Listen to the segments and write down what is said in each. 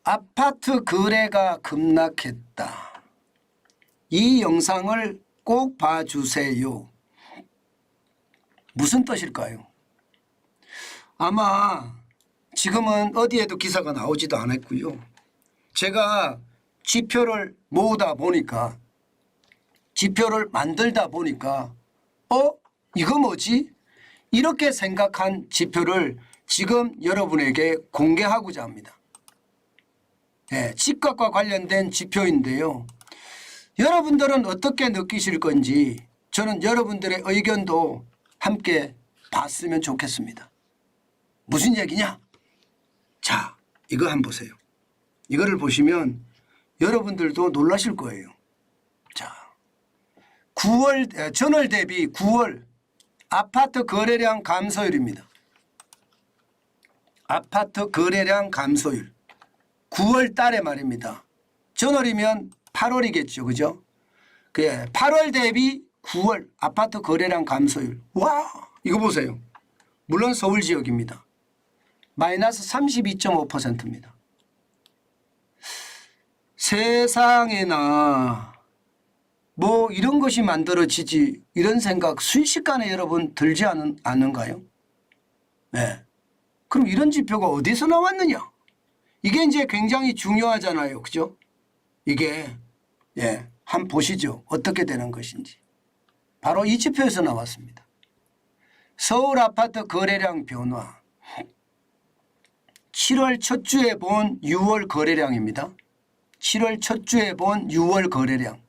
아파트 거래가 급락했다. 이 영상을 꼭 봐주세요. 무슨 뜻일까요? 아마 지금은 어디에도 기사가 나오지도 않았고요. 제가 지표를 모으다 보니까, 지표를 만들다 보니까 이거 뭐지? 이렇게 생각한 지표를 지금 여러분에게 공개하고자 합니다. 네, 집값과 관련된 지표인데요. 여러분들은 어떻게 느끼실 건지 저는 여러분들의 의견도 함께 봤으면 좋겠습니다. 무슨 얘기냐? 자, 이거 한번 보세요. 이거를 보시면 여러분들도 놀라실 거예요. 자, 9월 전월 대비 9월 아파트 거래량 감소율입니다. 아파트 거래량 감소율 9월 달에 말입니다. 전월이면 8월이겠죠. 그죠? 8월 대비 9월 아파트 거래량 감소율. 와, 이거 보세요. 물론 서울 지역입니다. 마이너스 32.5%입니다. 세상에나 뭐 이런 것이 만들어지지, 이런 생각 순식간에 여러분 들지 않는가요? 네. 그럼 이런 지표가 어디서 나왔느냐? 이게 이제 굉장히 중요하잖아요. 그죠? 이게 한번 보시죠. 어떻게 되는 것인지. 바로 이 지표에서 나왔습니다. 서울 아파트 거래량 변화. 7월 첫 주에 본 6월 거래량입니다. 7월 첫 주에 본 6월 거래량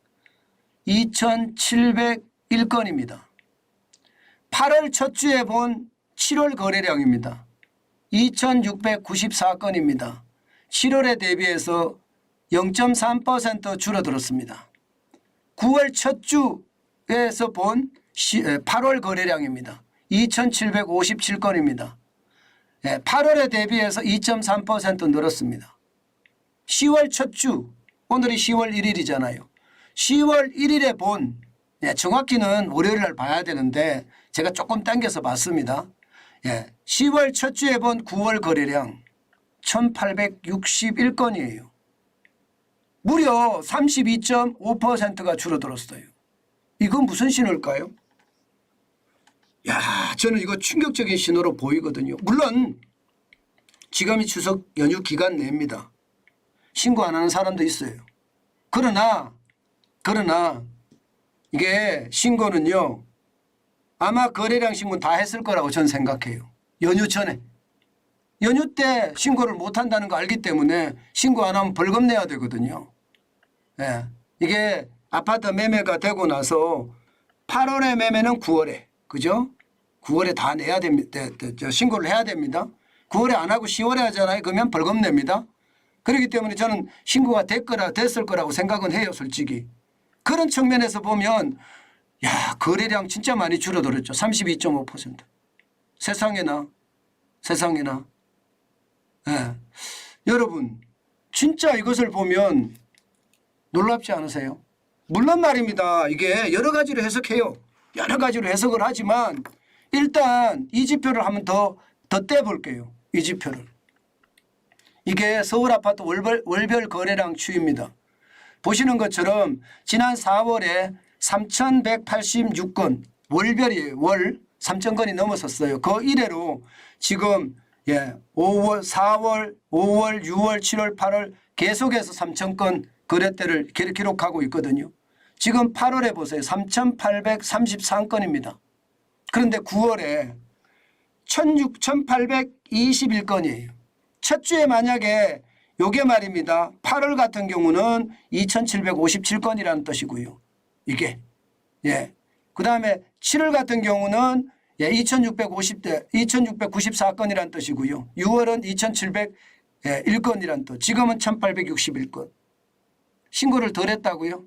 2,701건입니다. 8월 첫 주에 본 7월 거래량입니다. 2,694건입니다. 7월에 대비해서 0.3% 줄어들었습니다. 9월 첫 주에서 본 8월 거래량입니다. 2,757건입니다. 8월에 대비해서 2.3% 늘었습니다. 10월 첫 주, 오늘이 10월 1일이잖아요. 10월 1일에 본, 정확히는 월요일 날 봐야 되는데 제가 조금 당겨서 봤습니다. 10월 첫 주에 본 9월 거래량 1,861건이에요. 무려 32.5%가 줄어들었어요. 이건 무슨 신호일까요? 저는 이거 충격적인 신호로 보이거든요. 물론 지금이 추석 연휴 기간 내입니다. 신고 안 하는 사람도 있어요. 그러나 이게 신고는요, 아마 거래량 신고 다 했을 거라고 저는 생각해요. 연휴 전에. 연휴 때 신고를 못 한다는 거 알기 때문에 신고 안 하면 벌금 내야 되거든요. 이게 아파트 매매가 되고 나서 8월에 매매는 9월에, 그죠? 9월에 다 내야 됩니다. 신고를 해야 됩니다. 9월에 안 하고 10월에 하잖아요. 그러면 벌금 냅니다. 그렇기 때문에 저는 신고가 됐을 거라고 생각은 해요, 솔직히. 그런 측면에서 보면 거래량 진짜 많이 줄어들었죠. 32.5%. 세상에나. 여러분 진짜 이것을 보면 놀랍지 않으세요? 물론 말입니다. 이게 여러 가지로 해석해요. 여러 가지로 해석을 하지만 일단 이 지표를 한번 더 떼볼게요. 이 지표를. 이게 서울 아파트 월별 거래량 추이입니다. 보시는 것처럼 지난 4월에 3,186건, 월별이에요. 월 3,000건이 넘어섰어요. 그 이래로 지금 5월, 4월, 5월, 6월, 7월, 8월 계속해서 3,000건 거래대를 기록하고 있거든요. 지금 8월에 보세요. 3,833건입니다. 그런데 9월에 1,821건이에요. 첫 주에 만약에 요게 말입니다. 8월 같은 경우는 2,757건이라는 뜻이고요. 이게. 그 다음에 7월 같은 경우는 2,694건이라는 뜻이고요. 6월은 2,701건이라는 뜻. 지금은 1,861건. 신고를 덜 했다고요?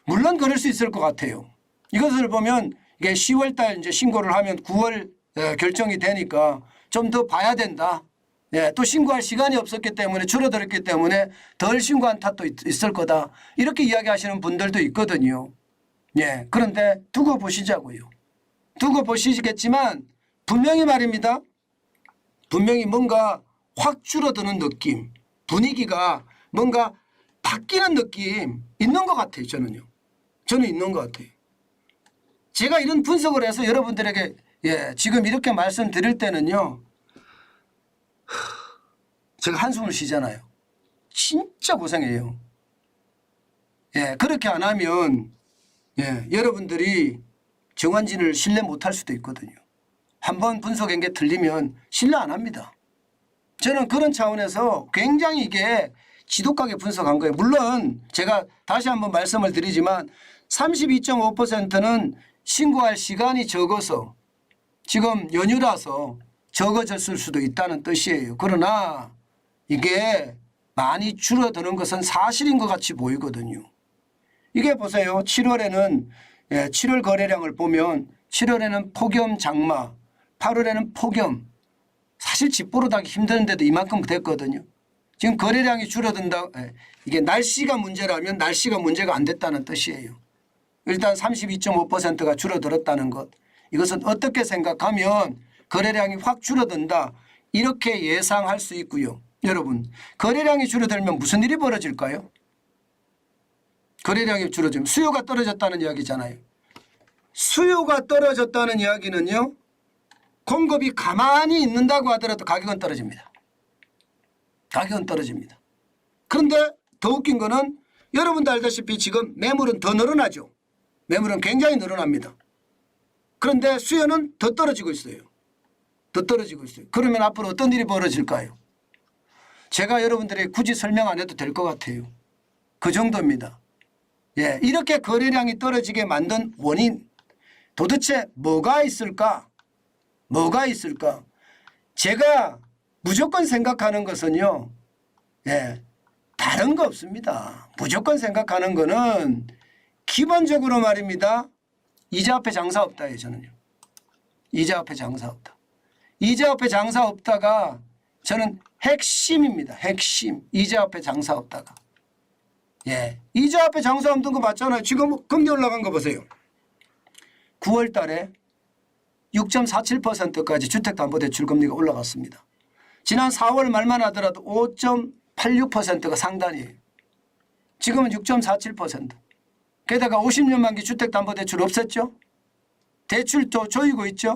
물론 그럴 수 있을 것 같아요. 이것을 보면 이게 10월 달 이제 신고를 하면 9월 결정이 되니까 좀 더 봐야 된다. 또 신고할 시간이 없었기 때문에 줄어들었기 때문에 덜 신고한 탓도 있을 거다. 이렇게 이야기하시는 분들도 있거든요. 그런데 두고 보시자고요. 두고 보시겠지만 분명히 말입니다. 분명히 뭔가 확 줄어드는 느낌, 분위기가 뭔가 바뀌는 느낌 있는 것 같아요. 저는 있는 것 같아요. 제가 이런 분석을 해서 여러분들에게 지금 이렇게 말씀드릴 때는요. 제가 한숨을 쉬잖아요. 진짜 고생해요. 그렇게 안 하면 여러분들이 정한진을 신뢰 못할 수도 있거든요. 한번 분석한 게 틀리면 신뢰 안 합니다. 저는 그런 차원에서 굉장히 이게 지독하게 분석한 거예요. 물론 제가 다시 한번 말씀을 드리지만 32.5%는 신고할 시간이 적어서 지금 연휴라서 적어졌을 수도 있다는 뜻이에요. 그러나 이게 많이 줄어드는 것은 사실인 것 같이 보이거든요. 이게 보세요. 7월에는 7월 거래량을 보면 7월에는 폭염 장마, 8월에는 폭염. 사실 집 보러 가기 힘드는데도 이만큼 됐거든요. 지금 거래량이 줄어든다. 이게 날씨가 문제라면 날씨가 문제가 안 됐다는 뜻이에요. 일단 32.5%가 줄어들었다는 것. 이것은 어떻게 생각하면 거래량이 확 줄어든다. 이렇게 예상할 수 있고요. 여러분, 거래량이 줄어들면 무슨 일이 벌어질까요? 거래량이 줄어들면 수요가 떨어졌다는 이야기잖아요. 수요가 떨어졌다는 이야기는요. 공급이 가만히 있는다고 하더라도 가격은 떨어집니다. 가격은 떨어집니다. 그런데 더 웃긴 거는 여러분도 알다시피 지금 매물은 더 늘어나죠. 매물은 굉장히 늘어납니다. 그런데 수요는 더 떨어지고 있어요. 더 떨어지고 있어요. 그러면 앞으로 어떤 일이 벌어질까요? 제가 여러분들에게 굳이 설명 안 해도 될 것 같아요. 그 정도입니다. 이렇게 거래량이 떨어지게 만든 원인 도대체 뭐가 있을까? 뭐가 있을까? 제가 무조건 생각하는 것은요. 다른 거 없습니다. 무조건 생각하는 거는 기본적으로 말입니다. 이자 앞에 장사 없다예요. 저는요. 이자 앞에 장사 없다. 이자 앞에 장사 없다가 저는 핵심입니다. 핵심. 이자 앞에 장사 없다가. 이자 앞에 장사 없는 거 맞잖아요. 지금 금리 올라간 거 보세요. 9월 달에 6.47%까지 주택담보대출 금리가 올라갔습니다. 지난 4월 말만 하더라도 5.86%가 상단이에요. 지금은 6.47%. 게다가 50년 만기 주택담보대출 없앴죠. 대출도 조이고 있죠.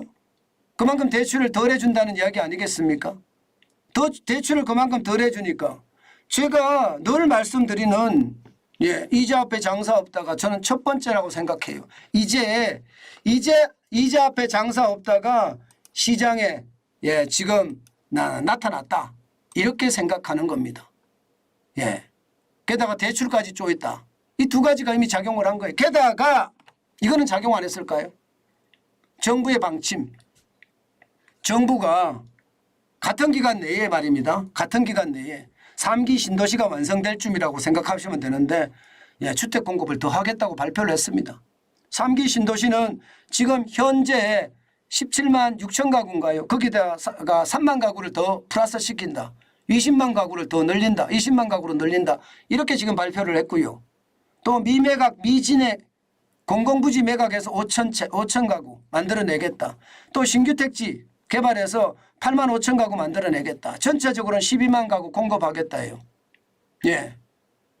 그만큼 대출을 덜 해준다는 이야기 아니겠습니까? 대출을 그만큼 덜 해주니까 제가 늘 말씀드리는 이자 앞에 장사 없다가 저는 첫 번째라고 생각해요. 이제 이자 앞에 장사 없다가 시장에 지금 나타났다. 이렇게 생각하는 겁니다. 게다가 대출까지 쪼였다. 이 두 가지가 이미 작용을 한 거예요. 게다가 이거는 작용 안 했을까요? 정부의 방침. 정부가 같은 기간 내에 말입니다. 같은 기간 내에 3기 신도시가 완성될 쯤이라고 생각하시면 되는데 주택 공급을 더 하겠다고 발표를 했습니다. 3기 신도시는 지금 현재 17만 6천 가구인가요? 거기다가 3만 가구를 더 플러스 시킨다. 20만 가구를 더 늘린다. 20만 가구로 늘린다. 이렇게 지금 발표를 했고요. 또 미매각 미진의 공공부지 매각에서 5천 가구 만들어내겠다. 또 신규 택지 개발해서 8만 5천 가구 만들어내겠다. 전체적으로는 12만 가구 공급하겠다예요.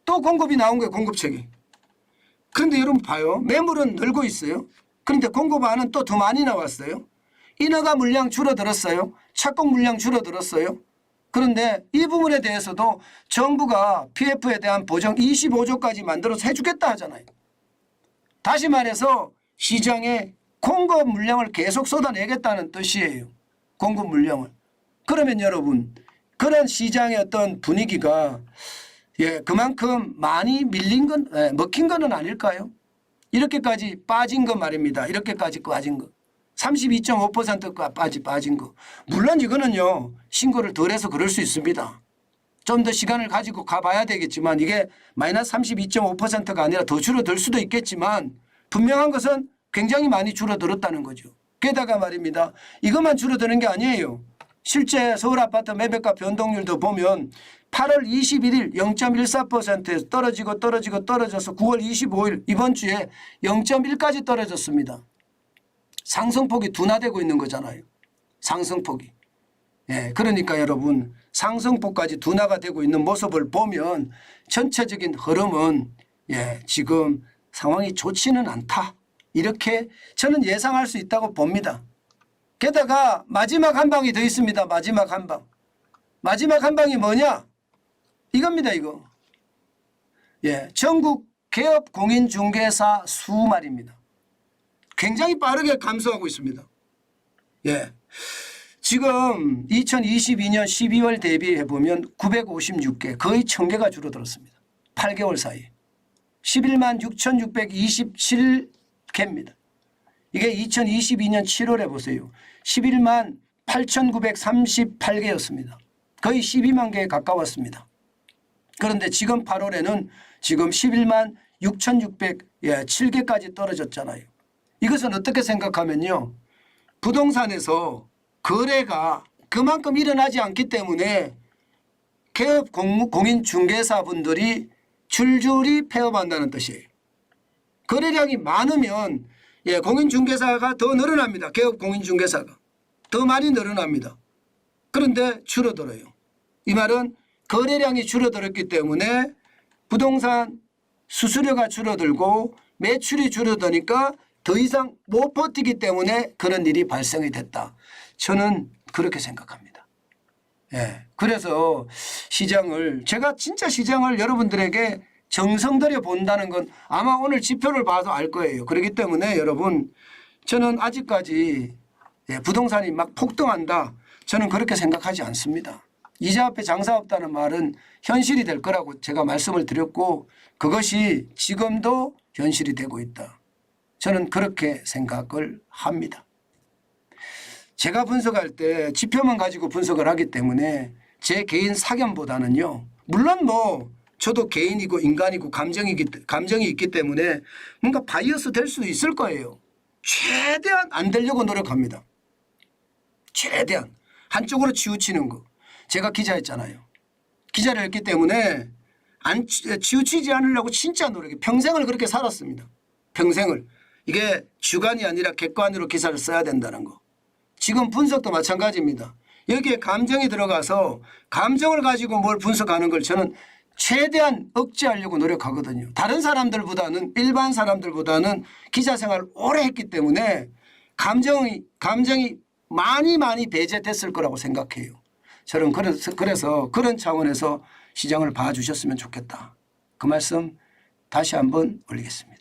또 공급이 나온 거예요. 공급책이. 그런데 여러분 봐요. 매물은 늘고 있어요. 그런데 공급안은 또 더 많이 나왔어요. 인허가 물량 줄어들었어요. 착공 물량 줄어들었어요. 그런데 이 부분에 대해서도 정부가 PF에 대한 보정 25조까지 만들어서 해주겠다 하잖아요. 다시 말해서 시장에 공급 물량을 계속 쏟아내겠다는 뜻이에요. 공급 물량을. 그러면 여러분 그런 시장의 어떤 분위기가 그만큼 많이 밀린 건 먹힌 거는 아닐까요? 이렇게까지 빠진 거 말입니다. 이렇게까지 빠진 거. 32.5%가 빠진 거. 물론 이거는요. 신고를 덜 해서 그럴 수 있습니다. 좀 더 시간을 가지고 가봐야 되겠지만 이게 마이너스 32.5%가 아니라 더 줄어들 수도 있겠지만 분명한 것은 굉장히 많이 줄어들었다는 거죠. 게다가 말입니다. 이것만 줄어드는 게 아니에요. 실제 서울 아파트 매매가 변동률도 보면 8월 21일 0.14%에서 떨어져서 9월 25일 이번 주에 0.1까지 떨어졌습니다. 상승폭이 둔화되고 있는 거잖아요. 상승폭이. 예, 그러니까 여러분 상승폭까지 둔화가 되고 있는 모습을 보면 전체적인 흐름은 예, 지금 상황이 좋지는 않다. 이렇게 저는 예상할 수 있다고 봅니다. 게다가 마지막 한 방이 더 있습니다. 마지막 한 방. 마지막 한 방이 뭐냐? 이겁니다. 이거. 예, 전국 개업 공인중개사 수 말입니다. 굉장히 빠르게 감소하고 있습니다. 예. 지금 2022년 12월 대비해 보면 956개, 거의 1000개가 줄어들었습니다. 8개월 사이. 11만 6,627개입니다. 이게 2022년 7월에 보세요. 11만 8,938개였습니다. 거의 12만 개에 가까웠습니다. 그런데 지금 8월에는 지금 11만 6,607개까지 떨어졌잖아요. 이것은 어떻게 생각하면요. 부동산에서 거래가 그만큼 일어나지 않기 때문에 개업 공인중개사분들이 줄줄이 폐업한다는 뜻이에요. 거래량이 많으면 예, 공인중개사가 더 늘어납니다. 개업 공인중개사가. 더 많이 늘어납니다. 그런데 줄어들어요. 이 말은 거래량이 줄어들었기 때문에 부동산 수수료가 줄어들고 매출이 줄어드니까 더 이상 못 버티기 때문에 그런 일이 발생이 됐다. 저는 그렇게 생각합니다. 예. 그래서 시장을 제가 진짜 시장을 여러분들에게 정성 들여 본다는 건 아마 오늘 지표를 봐도 알 거예요. 그렇기 때문에 여러분 저는 아직까지 예, 부동산이 막 폭등한다. 저는 그렇게 생각하지 않습니다. 이자 앞에 장사 없다는 말은 현실이 될 거라고 제가 말씀을 드렸고 그것이 지금도 현실이 되고 있다. 저는 그렇게 생각을 합니다. 제가 분석할 때 지표만 가지고 분석을 하기 때문에 제 개인 사견보다는요. 물론 뭐 저도 개인이고 인간이고 감정이 있기 때문에 뭔가 바이어스 될 수도 있을 거예요. 최대한 안 되려고 노력합니다. 최대한 한쪽으로 치우치는 거. 제가 기자였잖아요. 기자를 했기 때문에 치우치지 않으려고 진짜 노력해. 평생을 그렇게 살았습니다. 평생을. 이게 주관이 아니라 객관으로 기사를 써야 된다는 거. 지금 분석도 마찬가지입니다. 여기에 감정이 들어가서 감정을 가지고 뭘 분석하는 걸 저는 최대한 억제하려고 노력하거든요. 다른 사람들보다는 일반 사람들보다는 기자 생활을 오래 했기 때문에 감정이 많이 배제됐을 거라고 생각해요. 저는 그래서 그런 차원에서 시장을 봐주셨으면 좋겠다. 그 말씀 다시 한번 올리겠습니다.